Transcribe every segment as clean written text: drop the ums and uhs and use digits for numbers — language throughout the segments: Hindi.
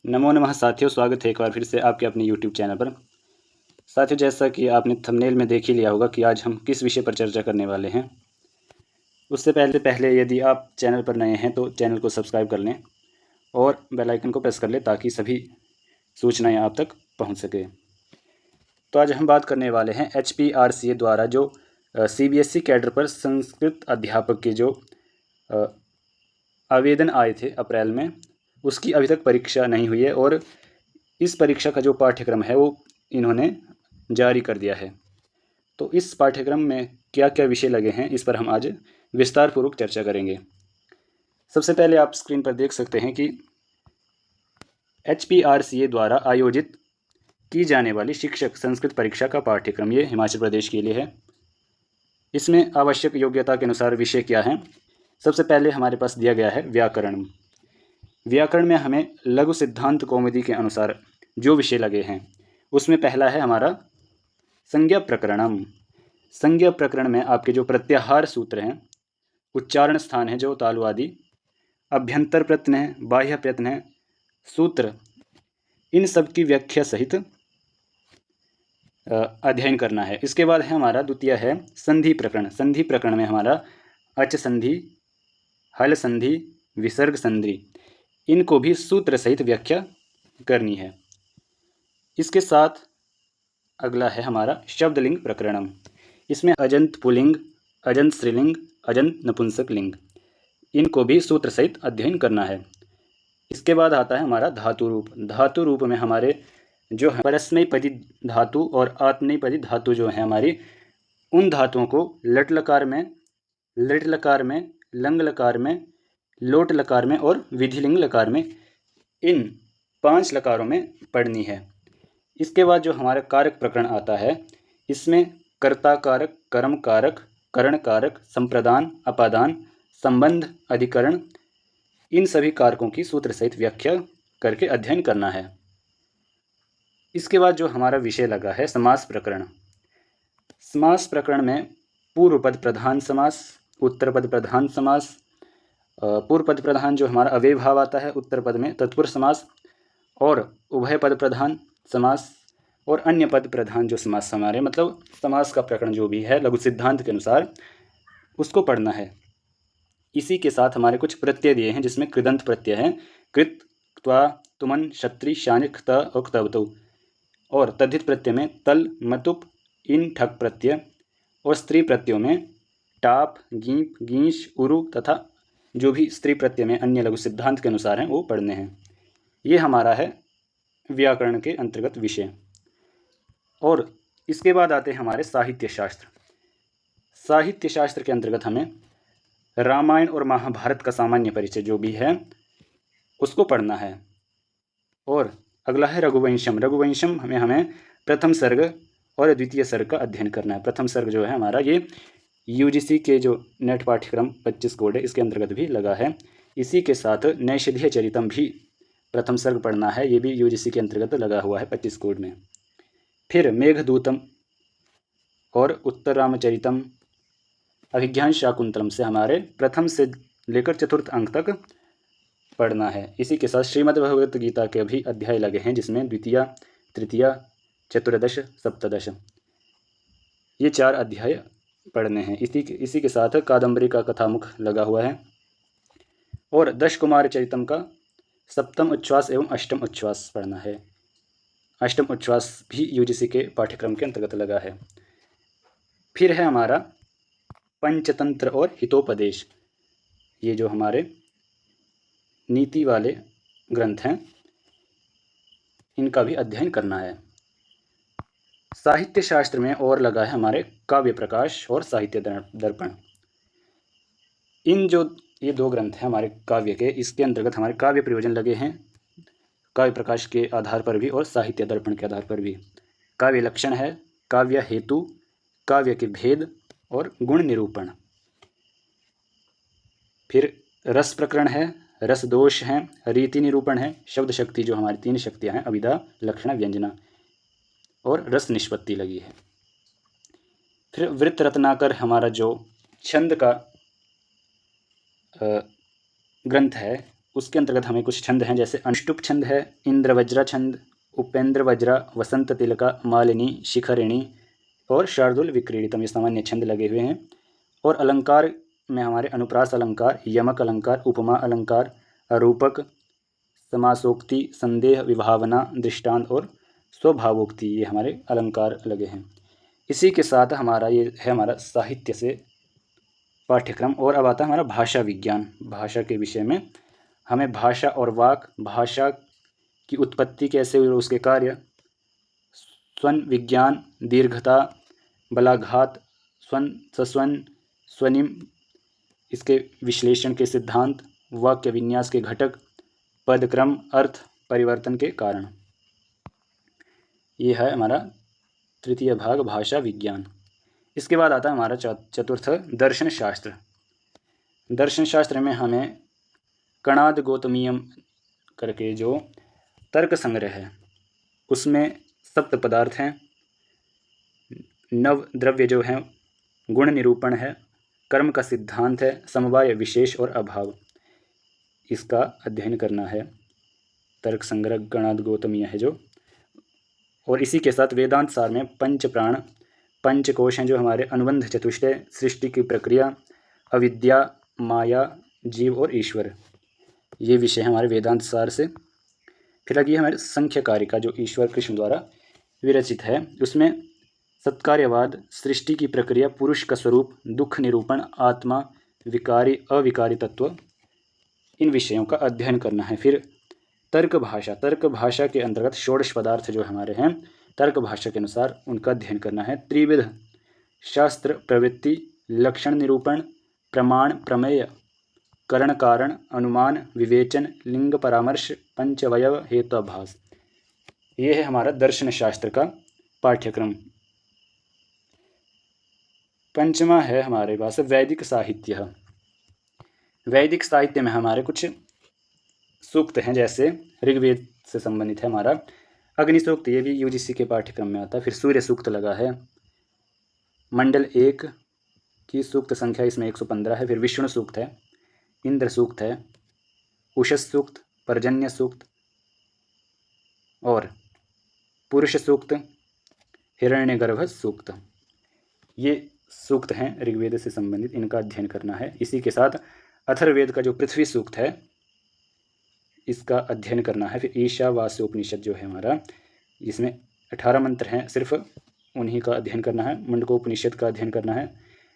नमो नमः साथियों, स्वागत है एक बार फिर से आपके अपने यूट्यूब चैनल पर। साथियों, जैसा कि आपने थंबनेल में देख ही लिया होगा कि आज हम किस विषय पर चर्चा करने वाले हैं। उससे पहले यदि आप चैनल पर नए हैं तो चैनल को सब्सक्राइब कर लें और बेल आइकन को प्रेस कर लें ताकि सभी सूचनाएं आप तक पहुंच सके। तो आज हम बात करने वाले हैं HPRCA द्वारा जो CBSE कैडर पर संस्कृत अध्यापक के जो आवेदन आए थे अप्रैल में, उसकी अभी तक परीक्षा नहीं हुई है और इस परीक्षा का जो पाठ्यक्रम है वो इन्होंने जारी कर दिया है। तो इस पाठ्यक्रम में क्या क्या विषय लगे हैं, इस पर हम आज विस्तार पूर्वक चर्चा करेंगे। सबसे पहले आप स्क्रीन पर देख सकते हैं कि HPRCA द्वारा आयोजित की जाने वाली शिक्षक संस्कृत परीक्षा का पाठ्यक्रम ये हिमाचल प्रदेश के लिए है। इसमें आवश्यक योग्यता के अनुसार विषय क्या हैं। सबसे पहले हमारे पास दिया गया है व्याकरण। व्याकरण में हमें लघु सिद्धांत कौमुदी के अनुसार जो विषय लगे हैं उसमें पहला है हमारा संज्ञा प्रकरणम। संज्ञा प्रकरण में आपके जो प्रत्याहार सूत्र हैं, उच्चारण स्थान है जो तालु आदि, अभ्यंतर प्रत्यय है, बाह्य प्रत्यय है, सूत्र, इन सब की व्याख्या सहित अध्ययन करना है। इसके बाद है हमारा द्वितीय है संधि प्रकरण। संधि प्रकरण में हमारा अच संधि, हल संधि, विसर्ग संधि, इनको भी सूत्र सहित व्याख्या करनी है। इसके साथ अगला है हमारा शब्दलिंग प्रकरणम। इसमें अजंत पुल्लिंग, अजंत स्त्रीलिंग, अजंत नपुंसक लिंग, इनको भी सूत्र सहित अध्ययन करना है। इसके बाद आता है हमारा धातु रूप। धातु रूप में हमारे जो है परस्मैपदी धातु और आत्मनेपदी धातु जो है हमारी, उन धातुओं को लट लकार में, लिट लकार में, लंग लकार में, लोट लकार में और विधिलिंग लकार में, इन 5 लकारों में पढ़नी है। इसके बाद जो हमारा कारक प्रकरण आता है, इसमें कर्ता कारक, कर्म कारक, करण कारक, संप्रदान, अपादान, संबंध, अधिकरण, इन सभी कारकों की सूत्र सहित व्याख्या करके अध्ययन करना है। इसके बाद जो हमारा विषय लगा है समास प्रकरण। समास प्रकरण में पूर्व पद प्रधान समास, उत्तर पद प्रधान समास, पूर्व पद प्रधान जो हमारा अव्यय भाव आता है, उत्तर पद में तत्पुरुष समास, और उभय पद प्रधान समास, और अन्य पद प्रधान जो समास हमारे मतलब समास का प्रकरण जो भी है लघु सिद्धांत के अनुसार उसको पढ़ना है। इसी के साथ हमारे कुछ प्रत्यय दिए हैं जिसमें कृदंत प्रत्यय हैं, कृत, त्वा, तुमन, क्षत्रि, शानिक, त और क्तवतु, और तद्धित प्रत्यय में तल, मतुप, इन, ठक प्रत्यय, और स्त्री प्रत्ययों में टाप, गीप, गींच, उरु तथा जो भी स्त्री प्रत्यय में अन्य लघु सिद्धांत के अनुसार हैं वो पढ़ने हैं। ये हमारा है व्याकरण के अंतर्गत विषय। और इसके बाद आते हैं हमारे साहित्य शास्त्र। साहित्य शास्त्र के अंतर्गत हमें रामायण और महाभारत का सामान्य परिचय जो भी है उसको पढ़ना है। और अगला है रघुवंशम। रघुवंशम हमें प्रथम सर्ग और द्वितीय सर्ग का अध्ययन करना है। प्रथम सर्ग जो है हमारा ये UGC के जो नेट पाठ्यक्रम 25 कोड है इसके अंतर्गत भी लगा है। इसी के साथ नैषधीय चरितम भी प्रथम सर्ग पढ़ना है, ये भी UGC के अंतर्गत लगा हुआ है 25 कोड में। फिर मेघदूतम और उत्तर रामचरितम, अभिज्ञान शाकुंतलम से हमारे प्रथम से लेकर चतुर्थ अंक तक पढ़ना है। इसी के साथ श्रीमद् भगवत गीता के भी अध्याय लगे हैं जिसमें द्वितीय, तृतीय, चतुर्दश, सप्तदश, ये 4 अध्याय पढ़ने हैं। इसी के साथ कादम्बरी का कथामुख लगा हुआ है और 10 कुमार चरितम का सप्तम उच्छ्वास एवं अष्टम उच्छ्वास पढ़ना है। अष्टम उच्छ्वास भी UGC के पाठ्यक्रम के अंतर्गत लगा है। फिर है हमारा पंचतंत्र और हितोपदेश, ये जो हमारे नीति वाले ग्रंथ हैं इनका भी अध्ययन करना है। साहित्य शास्त्र में और लगा है हमारे काव्य प्रकाश और साहित्य दर्पण। इन जो ये 2 ग्रंथ हैं हमारे काव्य के, इसके अंतर्गत हमारे काव्य प्रयोजन लगे हैं काव्य प्रकाश के आधार पर भी और साहित्य दर्पण के आधार पर भी। काव्य लक्षण है, काव्य हेतु, काव्य के भेद और गुण निरूपण। फिर रस प्रकरण है, रस दोष हैं, रीति निरूपण है, शब्द शक्ति जो हमारी 3 शक्तियां हैं, अभिधा, लक्षण, व्यंजना, और रस निष्पत्ति लगी है। फिर वृत्त रत्नाकर हमारा जो छंद का ग्रंथ है उसके अंतर्गत हमें कुछ छंद हैं, जैसे अनुष्टुप छंद है, इंद्र वज्रा छंद, उपेंद्र वज्रा, वसंत तिलका, मालिनी, शिखरिणी और शार्दुल विक्रीडितम, ये सामान्य छंद लगे हुए हैं। और अलंकार में हमारे अनुप्रास अलंकार, यमक अलंकार, उपमा अलंकार, रूपक, समासोक्ति, संदेह, विभावना, दृष्टांत और स्वभावोक्ति, ये हमारे अलंकार लगे हैं। इसी के साथ हमारा ये है हमारा साहित्य से पाठ्यक्रम। और अब आता है हमारा भाषा विज्ञान। भाषा के विषय में हमें भाषा और वाक, भाषा की उत्पत्ति कैसे हुई और उसके कार्य, स्वन विज्ञान, दीर्घता, बलाघात, स्वन, सस्वन, स्वनिम, इसके विश्लेषण के सिद्धांत, वाक्य विन्यास के घटक, पदक्रम, अर्थ परिवर्तन के कारण, ये है हमारा तृतीय भाग भाषा विज्ञान। इसके बाद आता है हमारा चतुर्थ दर्शन शास्त्र। दर्शन शास्त्र में हमें कणाद गौतमीयम करके जो तर्क संग्रह है उसमें सप्त पदार्थ हैं, नव द्रव्य जो हैं, गुण निरूपण है, कर्म का सिद्धांत है, समवाय विशेष और अभाव, इसका अध्ययन करना है। तर्क संग्रह गणाद गौतमीय है जो। और इसी के साथ वेदांत सार में पंच प्राण, पंच कोश हैं जो हमारे, अनुबंध चतुष्टय, सृष्टि की प्रक्रिया, अविद्या, माया, जीव और ईश्वर, ये विषय हैं हमारे वेदांत सार से। फिर आगे हमारे संख्य कारिका जो ईश्वर कृष्ण द्वारा विरचित है, उसमें सत्कार्यवाद, सृष्टि की प्रक्रिया, पुरुष का स्वरूप, दुख निरूपण, आत्मा, विकारी अविकारी तत्व, इन विषयों का अध्ययन करना है। फिर तर्क भाषा, तर्क भाषा के अंतर्गत षोडश पदार्थ जो हमारे हैं तर्क भाषा के अनुसार उनका अध्ययन करना है। त्रिविध शास्त्र, प्रवृत्ति, लक्षण निरूपण, प्रमाण, प्रमेय, करण कारण, अनुमान, विवेचन, लिंग परामर्श, पंचवयव, हेत्वाभास, ये है हमारा दर्शन शास्त्र का पाठ्यक्रम। पंचमा है हमारे पास वैदिक साहित्य। वैदिक साहित्य में हमारे कुछ सूक्त हैं, जैसे ऋग्वेद से संबंधित है हमारा अग्नि सूक्त, ये भी यूजीसी के पाठ्यक्रम में आता है। फिर सूर्य सूक्त लगा है, मंडल 1 की सूक्त संख्या इसमें 115 है। फिर विष्णु सूक्त है, इंद्र सूक्त है, उषस सूक्त, पर्जन्य सूक्त और पुरुष सूक्त, हिरण्यगर्भ सूक्त, ये सूक्त हैं ऋग्वेद से संबंधित, इनका अध्ययन करना है। इसी के साथ अथर्ववेद का जो पृथ्वी सूक्त है इसका अध्ययन करना है। फिर ईशावास्य उपनिषद जो है हमारा, इसमें 18 मंत्र हैं, सिर्फ उन्हीं का अध्ययन करना है। मुंडकोपनिषद का अध्ययन करना है।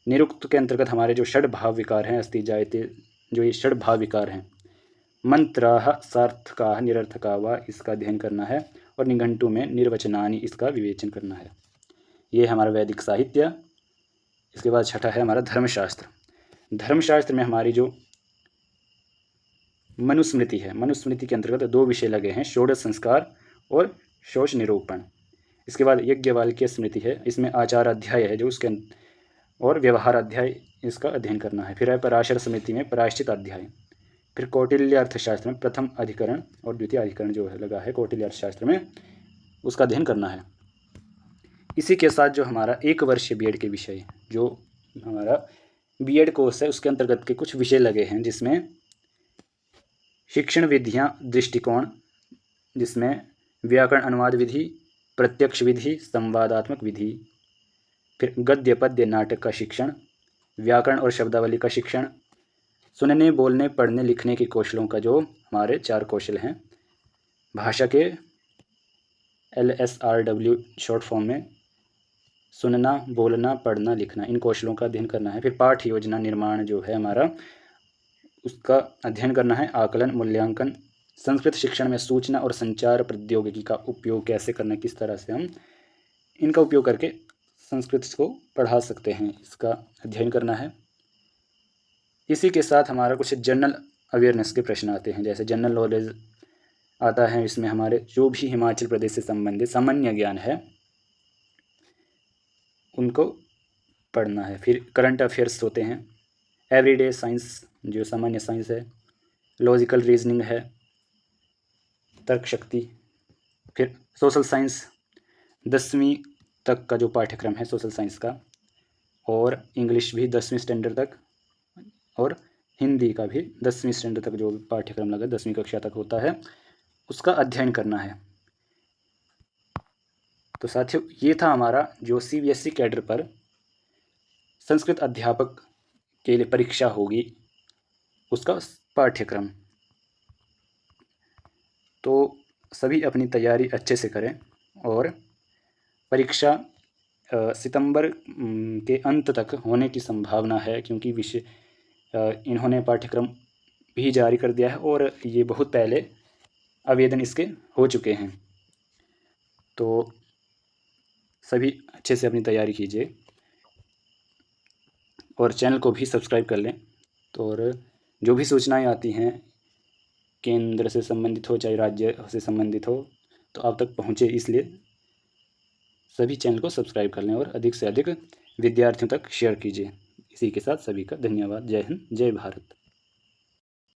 निरुक्त के अंतर्गत हमारे जो षड भाव विकार हैं, अस्ति जायते, जो ये षड भाव विकार हैं, मंत्राः सार्थकाः निरर्थका वा, इसका अध्ययन करना है। और निघंटु में निर्वचनानि, इसका विवेचन करना है। ये हमारा वैदिक साहित्य। इसके बाद छठा है हमारा धर्मशास्त्र। धर्मशास्त्र में हमारी जो मनुस्मृति है, मनुस्मृति के अंतर्गत 2 विषय लगे हैं, षोडश संस्कार और शोच निरूपण। इसके बाद यज्ञवाल्क्य स्मृति है, इसमें आचार अध्याय है जो उसके और व्यवहार अध्याय, इसका अध्ययन करना है। फिर है पराशर स्मृति में प्रायश्चित अध्याय। फिर कौटिल्य अर्थशास्त्र में प्रथम अधिकरण और द्वितीय अधिकरण जो है लगा है कौटिल्य अर्थशास्त्र में, उसका अध्ययन करना है। इसी के साथ जो हमारा 1 वर्षीय बीएड के विषय, जो हमारा बीएड कोर्स है उसके अंतर्गत के कुछ विषय लगे हैं, जिसमें शिक्षण विधियाँ दृष्टिकोण, जिसमें व्याकरण अनुवाद विधि, प्रत्यक्ष विधि, संवादात्मक विधि। फिर गद्य पद्य नाटक का शिक्षण, व्याकरण और शब्दावली का शिक्षण, सुनने बोलने पढ़ने लिखने के कौशलों का जो हमारे 4 कौशल हैं, भाषा के LSRW शॉर्ट फॉर्म में सुनना बोलना पढ़ना लिखना, इन कौशलों का अध्ययन करना है। फिर पाठ योजना निर्माण जो है हमारा, उसका अध्ययन करना है। आकलन, मूल्यांकन, संस्कृत शिक्षण में सूचना और संचार प्रौद्योगिकी का उपयोग कैसे करना, किस तरह से हम इनका उपयोग करके संस्कृत को पढ़ा सकते हैं, इसका अध्ययन करना है। इसी के साथ हमारा कुछ जनरल अवेयरनेस के प्रश्न आते हैं, जैसे जनरल नॉलेज आता है, इसमें हमारे जो भी हिमाचल प्रदेश से संबंधित सामान्य ज्ञान है उनको पढ़ना है। फिर करंट अफेयर्स होते हैं, एवरीडे साइंस जो सामान्य साइंस है, लॉजिकल रीजनिंग है, तर्क शक्ति। फिर सोशल साइंस 10वीं तक का जो पाठ्यक्रम है सोशल साइंस का, और इंग्लिश भी 10वीं स्टैंडर्ड तक, और हिंदी का भी 10वीं स्टैंडर्ड तक जो पाठ्यक्रम लगा 10वीं कक्षा तक होता है उसका अध्ययन करना है। तो साथियों ये था हमारा जो CBSE कैडर पर संस्कृत अध्यापक के लिए परीक्षा होगी उसका पाठ्यक्रम। तो सभी अपनी तैयारी अच्छे से करें और परीक्षा सितंबर के अंत तक होने की संभावना है, क्योंकि विषय इन्होंने पाठ्यक्रम भी जारी कर दिया है और ये बहुत पहले आवेदन इसके हो चुके हैं। तो सभी अच्छे से अपनी तैयारी कीजिए और चैनल को भी सब्सक्राइब कर लें। तो और जो भी सूचनाएं आती हैं केंद्र से संबंधित हो चाहे राज्य से संबंधित हो तो आप तक पहुँचे, इसलिए सभी चैनल को सब्सक्राइब कर लें और अधिक से अधिक विद्यार्थियों तक शेयर कीजिए। इसी के साथ सभी का धन्यवाद। जय हिंद, जय भारत।